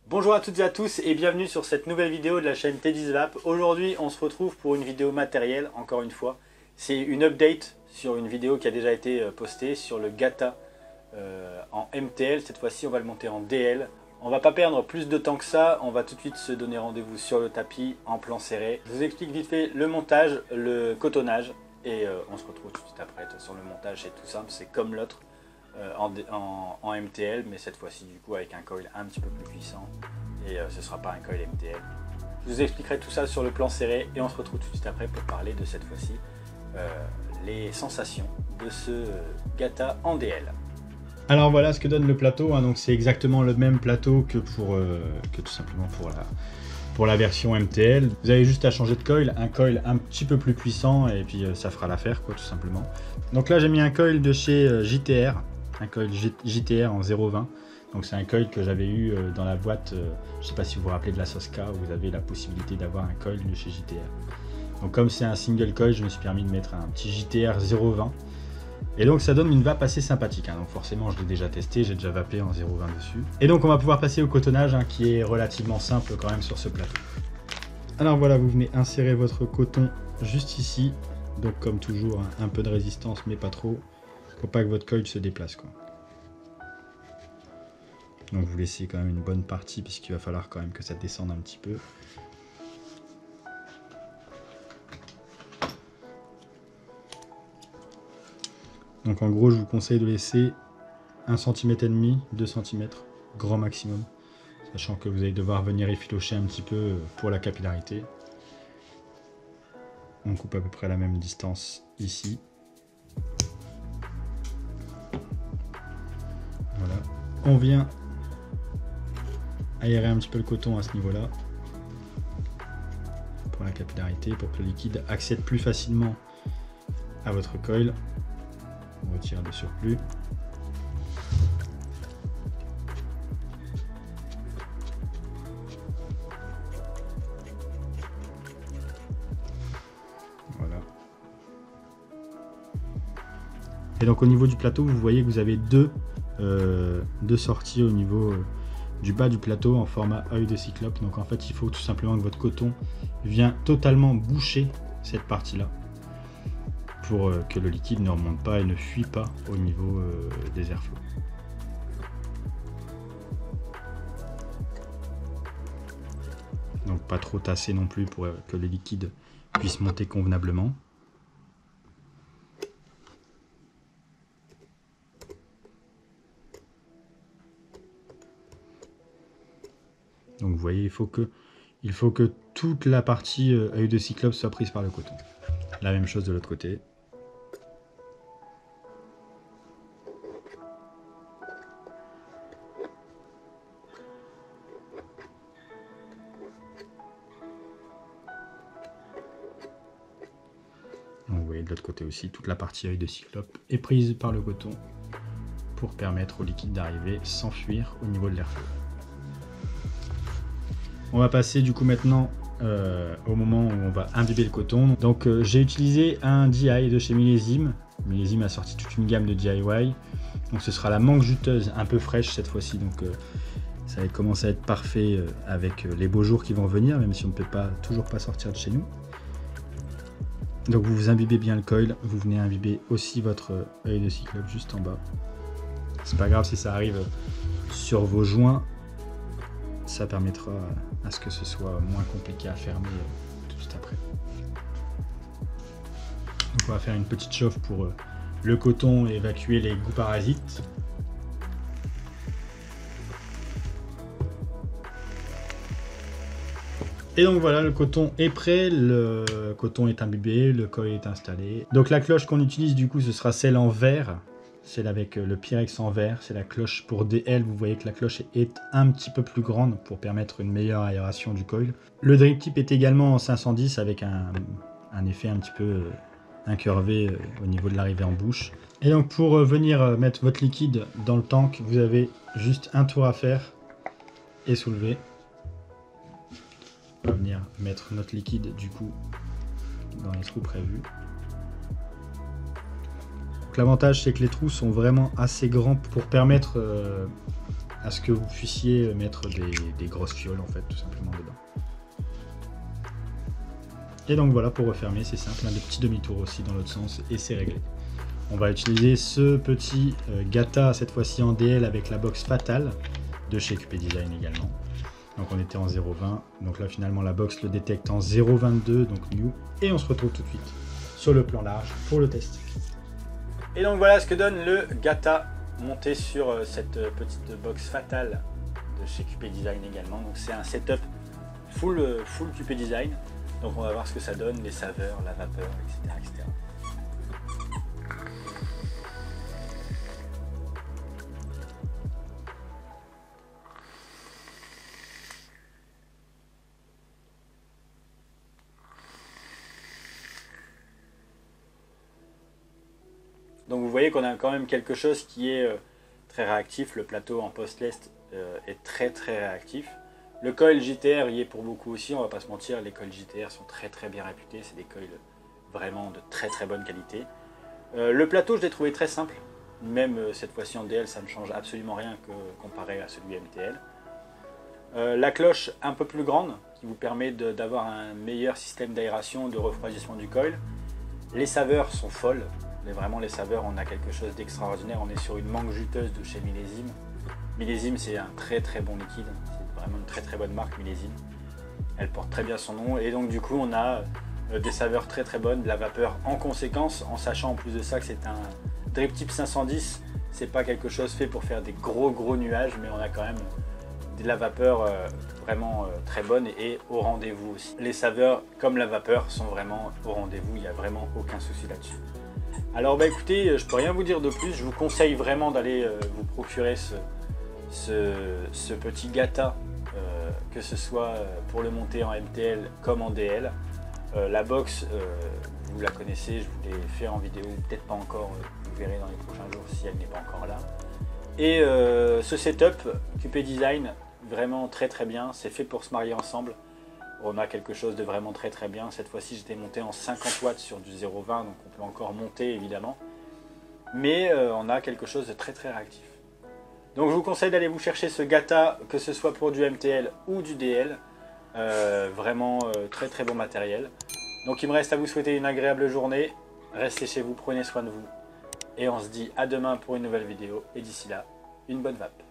Bonjour à toutes et à tous et bienvenue sur cette nouvelle vidéo de la chaîne TeddySvap. Aujourd'hui on se retrouve pour une vidéo matérielle, encore une fois. C'est une update sur une vidéo qui a déjà été postée sur le Gata en MTL. Cette fois-ci on va le monter en DL. On va pas perdre plus de temps que ça, on va tout de suite se donner rendez-vous sur le tapis en plan serré. Je vous explique vite fait le montage, le cotonnage et on se retrouve tout de suite après sur le montage. C'est tout simple, c'est comme l'autre. En MTL, mais cette fois-ci du coup avec un coil un petit peu plus puissant et ce sera pas un coil MTL. Je vous expliquerai tout ça sur le plan serré et on se retrouve tout de suite après pour parler de cette fois-ci les sensations de ce Gata en DL. Alors voilà ce que donne le plateau, hein. Donc c'est exactement le même plateau que tout simplement pour la version MTL. Vous avez juste à changer de coil, un coil un petit peu plus puissant et puis ça fera l'affaire quoi, tout simplement. Donc là j'ai mis un coil de chez JTR, un coil JTR en 0,20. Donc c'est un coil que j'avais eu dans la boîte, je sais pas si vous vous rappelez de la Soska, où vous avez la possibilité d'avoir un coil de chez JTR. Donc comme c'est un single coil, je me suis permis de mettre un petit JTR 0,20. Et donc ça donne une vape assez sympathique, hein. Donc forcément je l'ai déjà testé, j'ai déjà vapé en 0,20 dessus. Et donc on va pouvoir passer au cotonnage, hein, qui est relativement simple quand même sur ce plateau. Alors voilà, vous venez insérer votre coton juste ici. Donc comme toujours, hein, un peu de résistance mais pas trop. Faut pas que votre coil se déplace quoi. Donc vous laissez quand même une bonne partie puisqu'il va falloir quand même que ça descende un petit peu. Donc en gros je vous conseille de laisser 1,5 cm, 2 cm, grand maximum. Sachant que vous allez devoir venir effilocher un petit peu pour la capillarité. On coupe à peu près la même distance ici. Voilà. On vient aérer un petit peu le coton à ce niveau-là. Pour la capillarité, pour que le liquide accède plus facilement à votre coil. On retire le surplus. Voilà. Et donc au niveau du plateau, vous voyez que vous avez deux sorties au niveau du bas du plateau en format œil de cyclope. Donc en fait il faut tout simplement que votre coton vienne totalement boucher cette partie-là pour que le liquide ne remonte pas et ne fuit pas au niveau des airflows. Donc pas trop tasser non plus pour que le liquide puisse monter convenablement. Donc vous voyez, il faut que toute la partie œil de cyclope soit prise par le coton. La même chose de l'autre côté. Donc vous voyez de l'autre côté aussi, toute la partie œil de cyclope est prise par le coton pour permettre au liquide d'arriver sans fuir au niveau de l'airflow. On va passer du coup maintenant au moment où on va imbiber le coton. Donc j'ai utilisé un DI de chez Millésime. Millésime a sorti toute une gamme de DIY. Donc ce sera la mangue juteuse un peu fraîche cette fois-ci. Donc ça va commencer à être parfait avec les beaux jours qui vont venir, même si on ne peut toujours pas sortir de chez nous. Donc vous imbibez bien le coil. Vous venez imbiber aussi votre œil de cyclope juste en bas. C'est pas grave si ça arrive sur vos joints. Ça permettra à ce que ce soit moins compliqué à fermer tout de suite après. Donc on va faire une petite chauffe pour le coton et évacuer les goûts parasites. Et donc voilà, le coton est prêt, le coton est imbibé, le coil est installé. Donc la cloche qu'on utilise du coup ce sera celle en verre. Celle avec le Pyrex en verre, c'est la cloche pour DL. Vous voyez que la cloche est un petit peu plus grande pour permettre une meilleure aération du coil. Le drip tip est également en 510 avec un effet un petit peu incurvé au niveau de l'arrivée en bouche. Et donc pour venir mettre votre liquide dans le tank, vous avez juste un tour à faire et soulever. On va venir mettre notre liquide du coup dans les trous prévus. L'avantage c'est que les trous sont vraiment assez grands pour permettre à ce que vous puissiez mettre des grosses fioles en fait tout simplement dedans. Et donc voilà, pour refermer c'est simple, des petits demi-tours aussi dans l'autre sens et c'est réglé. On va utiliser ce petit Gata cette fois-ci en DL avec la box Fatal de chez QP Design également. Donc on était en 0.20, donc là finalement la box le détecte en 0.22, donc new, et on se retrouve tout de suite sur le plan large pour le test. Et donc voilà ce que donne le Gata monté sur cette petite box Fatal de chez QP Design également. Donc c'est un setup full QP Design. Donc on va voir ce que ça donne, les saveurs, la vapeur, etc. etc. Donc vous voyez qu'on a quand même quelque chose qui est très réactif. Le plateau en post-lest est très réactif. Le coil JTR y est pour beaucoup aussi, on va pas se mentir, les coils JTR sont très bien réputés, c'est des coils vraiment de très bonne qualité. Le plateau je l'ai trouvé très simple, même cette fois-ci en DL ça ne change absolument rien comparé à celui MTL. La cloche un peu plus grande qui vous permet d'avoir un meilleur système d'aération, de refroidissement du coil. Les saveurs sont folles, mais vraiment les saveurs on a quelque chose d'extraordinaire, on est sur une mangue juteuse de chez Millésime. Millésime c'est un très bon liquide, c'est vraiment une très bonne marque Millésime. Elle porte très bien son nom et donc du coup on a des saveurs très bonnes, de la vapeur en conséquence, en sachant en plus de ça que c'est un drip type 510, c'est pas quelque chose fait pour faire des gros nuages, mais on a quand même de la vapeur vraiment très bonne et au rendez-vous aussi. Les saveurs comme la vapeur sont vraiment au rendez-vous, il n'y a vraiment aucun souci là-dessus. Alors bah écoutez, je peux rien vous dire de plus, je vous conseille vraiment d'aller vous procurer ce petit Gata, que ce soit pour le monter en MTL comme en DL. La box, vous la connaissez, je vous l'ai fait en vidéo, peut-être pas encore, vous verrez dans les prochains jours si elle n'est pas encore là. Et ce setup, QP Design, vraiment très bien, c'est fait pour se marier ensemble. On a quelque chose de vraiment très bien. Cette fois-ci, j'étais monté en 50 watts sur du 0.20, donc on peut encore monter évidemment. Mais on a quelque chose de très réactif. Donc je vous conseille d'aller vous chercher ce Gata, que ce soit pour du MTL ou du DL. Vraiment très bon matériel. Donc il me reste à vous souhaiter une agréable journée. Restez chez vous, prenez soin de vous. Et on se dit à demain pour une nouvelle vidéo. Et d'ici là, une bonne vape.